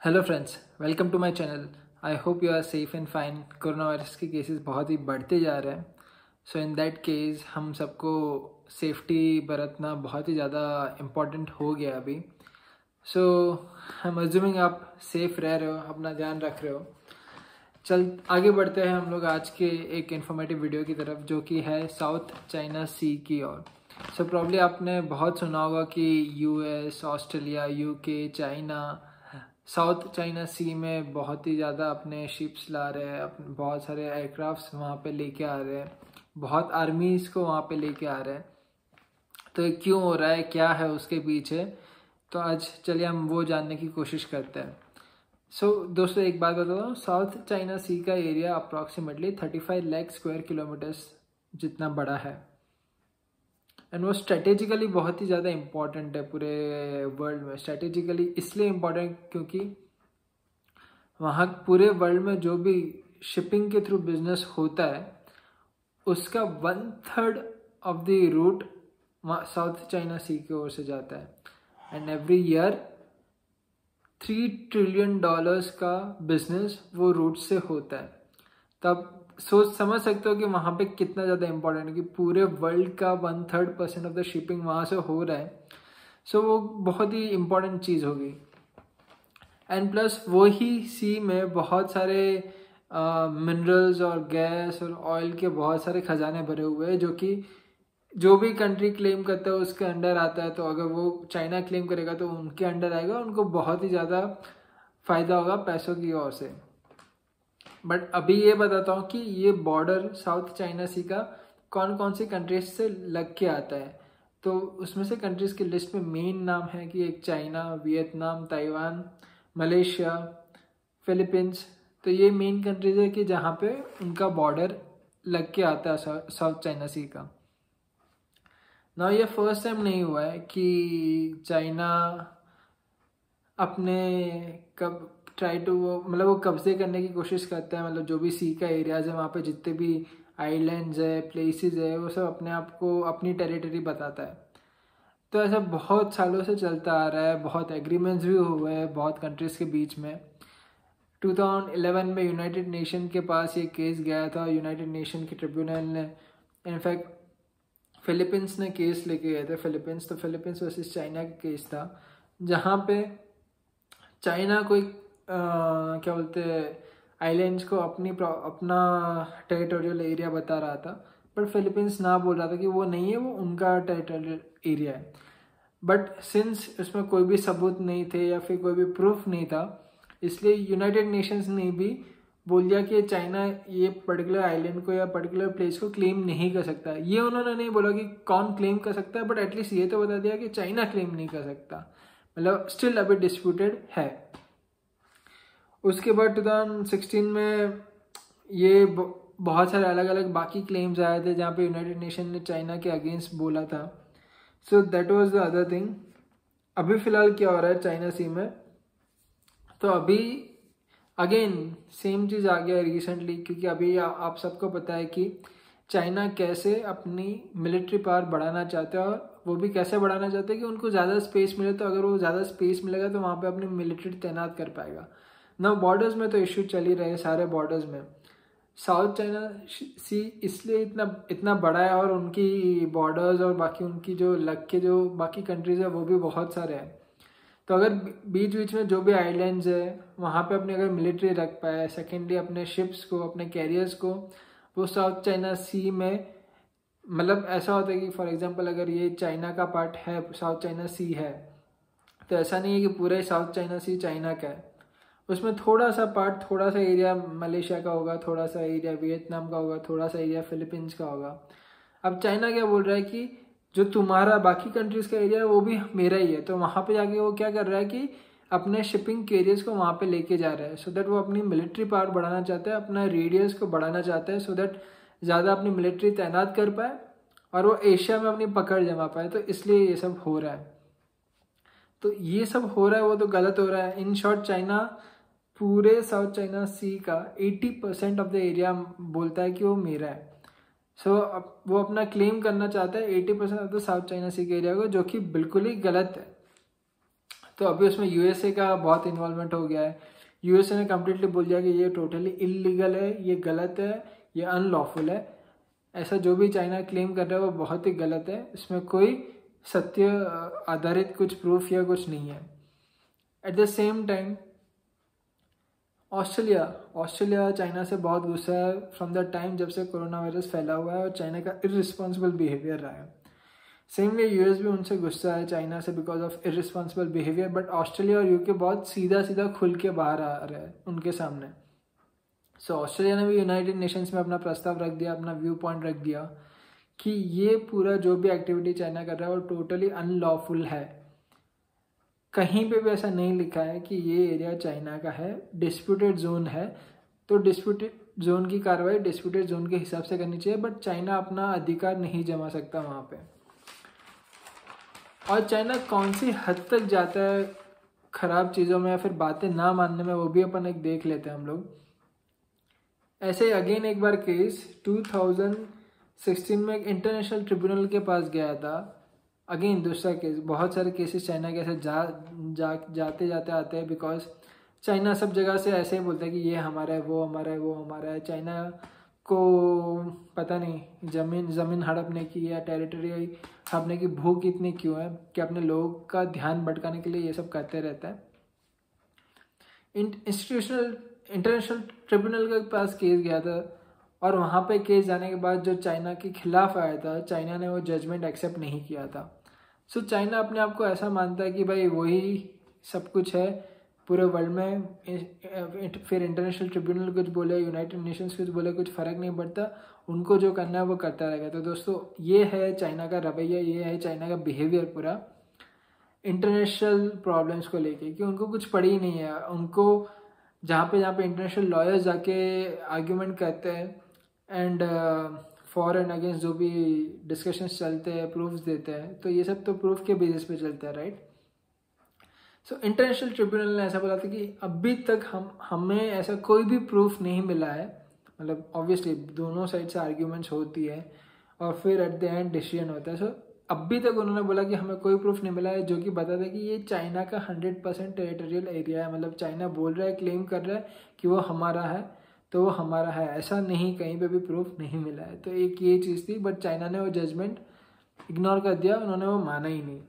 Hello friends, welcome to my channel. I hope you are safe and fine. Corona virus के cases बहुत ही बढ़ते जा रहे हैं। सो इन दैट केस हम सबको सेफ्टी बरतना बहुत ही ज़्यादा इम्पॉर्टेंट हो गया अभी। सो आई एम अज्यूमिंग आप सेफ रह रहे हो, अपना ध्यान रख रहे हो। चल आगे बढ़ते हैं हम लोग आज के एक इन्फॉर्मेटिव वीडियो की तरफ, जो कि है साउथ चाइना सी की ओर। सो प्रॉब्ली आपने बहुत सुना होगा कि US, Australia, UK, China south China sea में बहुत ही ज़्यादा अपने शिप्स ला रहे हैं, अपने बहुत सारे एयरक्राफ्ट्स वहाँ पे लेके आ रहे हैं, बहुत आर्मीज को वहाँ पे लेके आ रहे हैं। तो ये क्यों हो रहा है, क्या है उसके पीछे, तो आज चलिए हम वो जानने की कोशिश करते हैं। दोस्तों एक बात बताता हूँ, साउथ चाइना सी का area approximately 35 lakh square kilometres जितना बड़ा है। एंड वो स्ट्रेटेजिकली बहुत ही ज़्यादा इम्पॉर्टेंट है पूरे वर्ल्ड में। स्ट्रेटेजिकली इसलिए इम्पॉर्टेंट क्योंकि वहाँ पूरे वर्ल्ड में जो भी शिपिंग के थ्रू बिजनेस होता है उसका 1/3 of the route South China Sea की ओर से जाता है। एंड एवरी ईयर $3 ट्रिलियन का बिजनेस वो रूट से होता है। तब सोच समझ सकते हो कि वहाँ पे कितना ज़्यादा इम्पोर्टेंट है कि पूरे वर्ल्ड का 1/3% ऑफ द शिपिंग वहाँ से हो रहा है। सो वो बहुत ही इम्पोर्टेंट चीज़ होगी। एंड प्लस वो ही सी में बहुत सारे मिनरल्स और गैस और ऑयल के बहुत सारे खजाने भरे हुए हैं, जो कि जो भी कंट्री क्लेम करता है उसके अंडर आता है। तो अगर वो चाइना क्लेम करेगा तो उनके अंडर आएगा, उनको बहुत ही ज़्यादा फायदा होगा पैसों की ओर से। बट अभी ये बताता हूँ कि ये बॉर्डर साउथ चाइना सी का कौन कौन सी कंट्रीज से लग के आता है। तो उसमें से कंट्रीज की लिस्ट में मेन नाम है कि एक China, Vietnam, Taiwan, Malaysia, Philippines. तो ये मेन कंट्रीज है कि जहाँ पे उनका बॉर्डर लग के आता है साउथ चाइना सी का। ना ये फर्स्ट टाइम नहीं हुआ है कि चाइना अपने कब ट्राई टू मतलब वो कब्जे करने की कोशिश करता है। मतलब जो भी सी का एरियाज है वहाँ पे जितने भी आइलैंड्स है, प्लेसेस है, वो सब अपने आप को अपनी टेरिटरी बताता है। तो ऐसा बहुत सालों से चलता आ रहा है, बहुत एग्रीमेंट्स भी हुए हैं बहुत कंट्रीज के बीच में। 2011 में यूनाइटेड नेशन के पास ये केस गया था, यूनाइटेड नेशन के ट्रिब्यूनल ने। इनफैक्ट फिलीपींस ने केस लेके गए थे। फिलीपींस वर्सेस चाइना का केस था, जहाँ पे चाइना कोई क्या बोलते हैं आइलैंड्स को अपना टेरिटोरियल एरिया बता रहा था। बट फिलीपींस ना बोल रहा था कि वो नहीं है, वो उनका टेरिटोरियल एरिया है। बट सिंस उसमें कोई भी सबूत नहीं थे या फिर कोई भी प्रूफ नहीं था, इसलिए यूनाइटेड नेशंस ने भी बोल दिया कि चाइना ये पर्टिकुलर आइलैंड को या पर्टिकुलर प्लेस को क्लेम नहीं कर सकता। ये उन्होंने नहीं बोला कि कौन क्लेम कर सकता है, बट एटलीस्ट ये तो बता दिया कि चाइना क्लेम नहीं कर सकता। मतलब स्टिल अभी डिस्प्यूटेड है। उसके बाद 2016 में ये बहुत सारे अलग अलग बाकी क्लेम्स आए थे जहाँ पे यूनाइटेड नेशन ने चाइना के अगेंस्ट बोला था। So that was the other thing. अभी फिलहाल क्या हो रहा है चाइना सी में, तो अभी अगेन सेम चीज़ आ गया रिसेंटली। क्योंकि अभी आप सबको पता है कि चाइना कैसे अपनी मिलिट्री पावर बढ़ाना चाहते हैं, और वो भी कैसे बढ़ाना चाहते हैं कि उनको ज़्यादा स्पेस मिले। तो अगर वो ज़्यादा स्पेस मिलेगा तो वहाँ पे अपनी मिलिट्री तैनात कर पाएगा ना। बॉर्डर्स में तो इश्यू चल ही रहे सारे बॉर्डर्स में। साउथ चाइना सी इसलिए इतना बड़ा है, और उनकी बॉर्डर्स और बाकी उनकी जो लग के जो बाकी कंट्रीज है वो भी बहुत सारे हैं। तो अगर बीच बीच में जो भी आइलैंड्स है वहाँ पे अपने अगर मिलिट्री रख पाए, सेकेंडली अपने शिप्स को, अपने कैरियर्स को वो साउथ चाइना सी में, मतलब ऐसा होता है कि फॉर एग्जांपल अगर ये चाइना का पार्ट है, साउथ चाइना सी है, तो ऐसा नहीं है कि पूरा ही साउथ चाइना सी चाइना का है। उसमें थोड़ा सा पार्ट, थोड़ा सा एरिया मलेशिया का होगा, थोड़ा सा एरिया वियतनाम का होगा, थोड़ा सा एरिया फिलीपींस का होगा। अब चाइना क्या बोल रहा है कि जो तुम्हारा बाकी कंट्रीज का एरिया है वो भी मेरा ही है। तो वहाँ पे जाके वो क्या कर रहा है कि अपने शिपिंग कैरियर्स को वहाँ पे लेके जा रहा है, सो दैट वो अपनी मिलिट्री पावर बढ़ाना चाहता है, अपना रेडियस को बढ़ाना चाहता है, सो दैट ज़्यादा अपनी मिलिट्री तैनात कर पाए और वो एशिया में अपनी पकड़ जमा पाए। तो इसलिए ये सब हो रहा है। तो ये सब हो रहा है वो तो गलत हो रहा है। इन शॉर्ट चाइना पूरे साउथ चाइना सी का 80% ऑफ द एरिया बोलता है कि वो मेरा है। वो अपना क्लेम करना चाहता है 80% ऑफ द साउथ चाइना सी के एरिया को, जो कि बिल्कुल ही गलत है। तो अभी उसमें यूएसए का बहुत इन्वॉल्वमेंट हो गया है। यूएसए ने कम्प्लीटली बोल दिया कि ये टोटली इलीगल है, ये गलत है, ये अनलॉफुल है। ऐसा जो भी चाइना क्लेम कर रहा है वो बहुत ही गलत है, इसमें कोई सत्य आधारित कुछ प्रूफ या कुछ नहीं है। At the same time Australia China से बहुत गुस्सा है फ्रॉम द टाइम जब से कोरोना वायरस फैला हुआ है और चाइना का इररिस्पॉन्सिबल बिहेवियर रहा है। सेम वे यूएस भी उनसे गुस्सा है चाइना से because of irresponsible behaviour, but Australia और यूके बहुत सीधा सीधा खुल के बाहर आ रहे हैं उनके सामने। सो ऑस्ट्रेलिया ने भी यूनाइटेड नेशंस में अपना प्रस्ताव रख दिया, अपना व्यू पॉइंट रख दिया कि ये पूरा जो भी एक्टिविटी चाइना कर रहा है वो टोटली अनलॉफुल है। कहीं पे भी ऐसा नहीं लिखा है कि ये एरिया चाइना का है, डिस्प्यूटेड जोन है, तो डिस्प्यूटेड जोन की कार्रवाई डिस्प्यूटेड जोन के हिसाब से करनी चाहिए, बट चाइना अपना अधिकार नहीं जमा सकता वहाँ पे। और चाइना कौन सी हद तक जाता है खराब चीज़ों में या फिर बातें ना मानने में, वो भी अपन एक देख लेते हैं हम लोग। ऐसे अगेन एक बार केस 2016 में एक इंटरनेशनल ट्रिब्यूनल के पास गया था। अगेन दूसरा केस, बहुत सारे केसेस चाइना के ऐसे जाते आते हैं बिकॉज चाइना सब जगह से ऐसे ही बोलता है कि ये हमारा है, वो हमारा है, वो हमारा है। चाइना को पता नहीं ज़मीन हड़पने की या टेरिटरी हड़पने की भूख इतनी क्यों है कि अपने लोगों का ध्यान भटकाने के लिए ये सब करते रहता है। इंटरनेशनल ट्रिब्यूनल के पास केस गया था और वहाँ पे केस जाने के बाद जो चाइना के खिलाफ आया था, चाइना ने वो जजमेंट एक्सेप्ट नहीं किया था। सो चाइना अपने आप को ऐसा मानता है कि भाई वही सब कुछ है पूरे वर्ल्ड में, फिर इंटरनेशनल ट्रिब्यूनल कुछ बोले, यूनाइटेड नेशंस कुछ बोले, कुछ फ़र्क नहीं पड़ता, उनको जो करना है वो करता रहेगा। तो दोस्तों ये है चाइना का रवैया, ये है चाइना का बिहेवियर पूरा इंटरनेशनल प्रॉब्लम्स को लेके, कि उनको कुछ पड़ी ही नहीं है। उनको जहाँ पे इंटरनेशनल लॉयर्स जाके आर्ग्यूमेंट करते हैं एंड फॉर एंड अगेंस्ट जो भी डिस्कशंस चलते हैं, प्रूफ्स देते हैं, तो ये सब तो प्रूफ के बेसिस पे चलता है, राइट। सो इंटरनेशनल ट्रिब्यूनल ने ऐसा बोला था कि अभी तक हमें ऐसा कोई भी प्रूफ नहीं मिला है, मतलब ऑब्वियसली दोनों साइड से आर्ग्यूमेंट्स होती है और फिर एट द एंड डिसीजन होता है। सो अभी तक उन्होंने बोला कि हमें कोई प्रूफ नहीं मिला है जो कि बताता है कि ये चाइना का 100% टेरिटोरियल एरिया है। मतलब चाइना बोल रहा है, क्लेम कर रहा है कि वो हमारा है, तो वो हमारा है, ऐसा नहीं, कहीं पे भी प्रूफ नहीं मिला है। तो एक ये चीज़ थी, बट चाइना ने वो जजमेंट इग्नोर कर दिया, उन्होंने वो माना ही नहीं।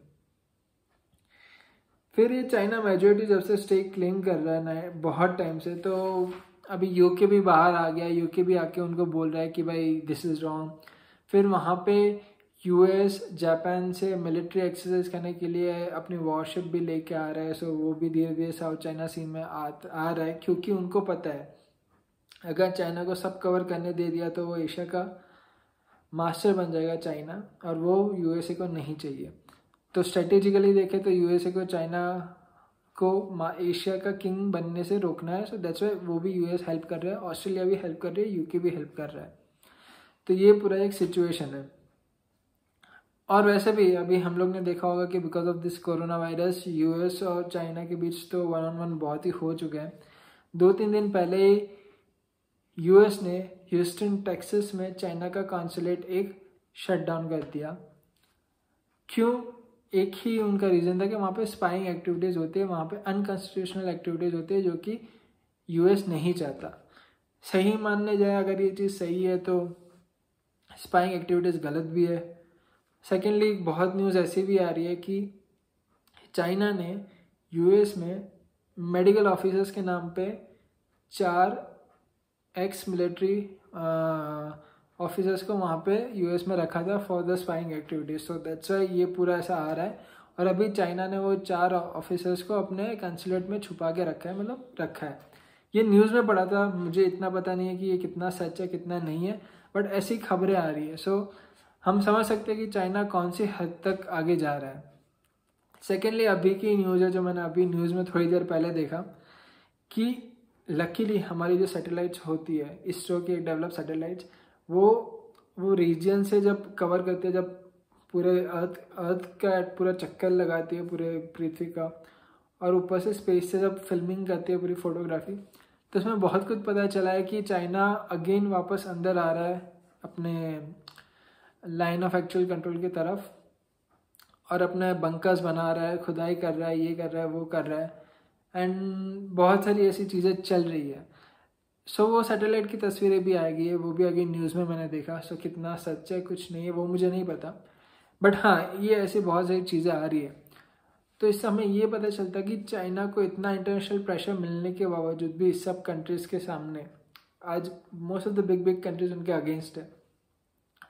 फिर ये चाइना मेजोरिटी जब से स्टेक क्लेम कर रहा है ना बहुत टाइम से, तो अभी यूके भी बाहर आ गया, यूके भी आके उनको बोल रहा है कि भाई दिस इज़ रॉन्ग। फिर वहाँ पे यूएस जापान से मिलिट्री एक्सरसाइज करने के लिए अपनी वॉरशिप भी लेके आ रहा है। सो वो भी धीरे धीरे साउथ चाइना सी में आ रहा है, क्योंकि उनको पता है अगर चाइना को सब कवर करने दे दिया तो वो एशिया का मास्टर बन जाएगा चाइना, और वो यूएसए को नहीं चाहिए। तो स्ट्रेटेजिकली देखें तो यूएसए को चाइना को एशिया का किंग बनने से रोकना है। सो दैट्स वाई वो भी यूएस हेल्प कर रहा है, ऑस्ट्रेलिया भी हेल्प कर रही है, यूके भी हेल्प कर रहा है। तो ये पूरा एक सिचुएशन है। और वैसे भी अभी हम लोग ने देखा होगा कि because of this corona virus US और चाइना के बीच तो 1-on-1 बहुत ही हो चुके हैं। 2-3 दिन पहले यूएस ने ह्यूस्टन टेक्सास में चाइना का कॉन्सुलेट एक शट डाउन कर दिया। क्यों? एक ही उनका रीज़न था कि वहाँ पे स्पाइंग एक्टिविटीज़ होती है, वहाँ पे अनकॉन्स्टिट्यूशनल एक्टिविटीज़ होती है जो कि यूएस नहीं चाहता। सही मानने जाए अगर ये चीज़ सही है तो स्पाइंग एक्टिविटीज़ गलत भी है। सेकेंडली बहुत न्यूज़ ऐसी भी आ रही है कि चाइना ने यूएस में मेडिकल ऑफिसर्स के नाम पे 4 एक्स मिलिट्री ऑफिसर्स को वहाँ पे यूएस में रखा था for the spying activities. So that's why ये पूरा ऐसा आ रहा है। और अभी चाइना ने वो 4 ऑफिसर्स को अपने कंसुलेट में छुपा के रखा है, मतलब रखा है। ये न्यूज़ में पढ़ा था, मुझे इतना पता नहीं है कि ये कितना सच है कितना नहीं है, बट ऐसी खबरें आ रही है। सो हम समझ सकते हैं कि चाइना कौन सी हद तक आगे जा रहा है। सेकेंडली अभी की न्यूज़ है जो मैंने अभी न्यूज़ में थोड़ी देर पहले देखा कि लकीली हमारी जो सैटेलाइट्स होती है, इसरो की डेवलप सैटेलाइट्स, वो रीजन से जब कवर करते हैं, जब पूरे अर्थ का पूरा चक्कर लगाती है पूरे पृथ्वी का, और ऊपर से स्पेस से जब फिल्मिंग करती है पूरी फोटोग्राफी, तो उसमें बहुत कुछ पता चला है कि चाइना अगेन वापस अंदर आ रहा है अपने लाइन ऑफ एक्चुअल कंट्रोल की तरफ। और अपने बंकर्स बना रहा है, खुदाई कर रहा है, ये कर रहा है, वो कर रहा है, एंड बहुत सारी ऐसी चीज़ें चल रही है। सो वो सैटेलाइट की तस्वीरें भी आएगी है, वो भी अभी न्यूज़ में मैंने देखा। सो कितना सच है कुछ नहीं है वो मुझे नहीं पता, बट हाँ ये ऐसी बहुत सारी चीज़ें आ रही है। तो इससे हमें ये पता चलता है कि चाइना को इतना इंटरनेशनल प्रेशर मिलने के बावजूद भी इस सब कंट्रीज़ के सामने आज most of the big big countries उनके अगेंस्ट है,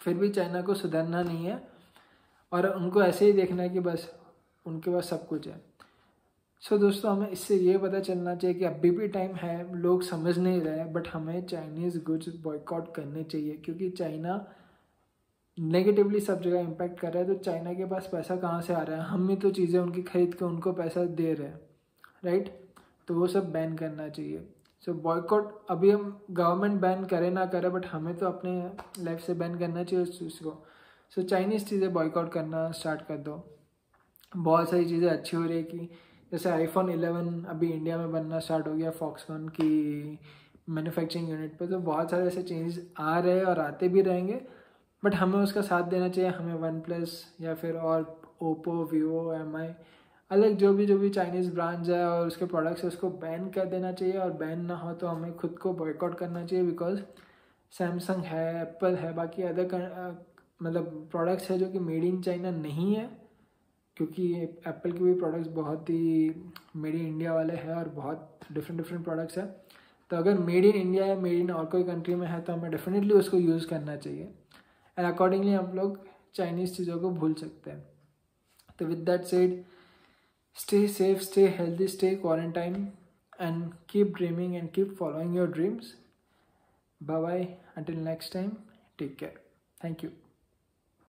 फिर भी चाइना को सुधरना नहीं है और उनको ऐसे ही देखना है कि बस उनके पास सब कुछ है। सो दोस्तों हमें इससे ये पता चलना चाहिए कि अभी भी टाइम है, लोग समझ नहीं रहे, बट हमें चाइनीज़ गुड्स बॉयकॉट करने चाहिए क्योंकि चाइना नेगेटिवली सब जगह इम्पैक्ट कर रहा है। तो चाइना के पास पैसा कहाँ से आ रहा है, हम ही तो चीज़ें उनकी खरीद के उनको पैसा दे रहे हैं, राइट? तो वो सब बैन करना चाहिए। सो बॉयकॉट अभी हम गवर्नमेंट बैन करे ना करे, बट हमें तो अपने लाइफ से बैन करना चाहिए उस चीज़ को। सो चाइनीज़ चीज़ें बॉयकॉट करना स्टार्ट कर दो। बहुत सारी चीज़ें अच्छी हो रही है कि जैसे आईफोन 11 अभी इंडिया में बनना स्टार्ट हो गया फॉक्सकॉन की मैन्युफैक्चरिंग यूनिट पे। तो बहुत सारे ऐसे चेंजेस आ रहे हैं और आते भी रहेंगे, बट हमें उसका साथ देना चाहिए। हमें वन प्लस या फिर और ओप्पो, वीवो, MI अलग जो भी चाइनीज़ ब्रांड्स है और उसके प्रोडक्ट्स है उसको बैन कर देना चाहिए। और बैन ना हो तो हमें खुद को बॉयकॉट करना चाहिए, बिकॉज सैमसंग है, एप्पल है, बाकी अदर मतलब प्रोडक्ट्स है जो कि मेड इन चाइना नहीं है, क्योंकि एप्पल के भी प्रोडक्ट्स बहुत ही मेड इन इंडिया वाले हैं और बहुत डिफरेंट प्रोडक्ट्स है। तो अगर मेड इन इंडिया या मेड इन और कोई कंट्री में है तो हमें डेफिनेटली उसको यूज़ करना चाहिए, एंड अकॉर्डिंगली हम लोग चाइनीज़ चीज़ों को भूल सकते हैं। तो with that said, stay safe, stay healthy, stay quarantine, and keep dreaming and keep following your dreams. Bye bye. Until next time, take care. Thank you.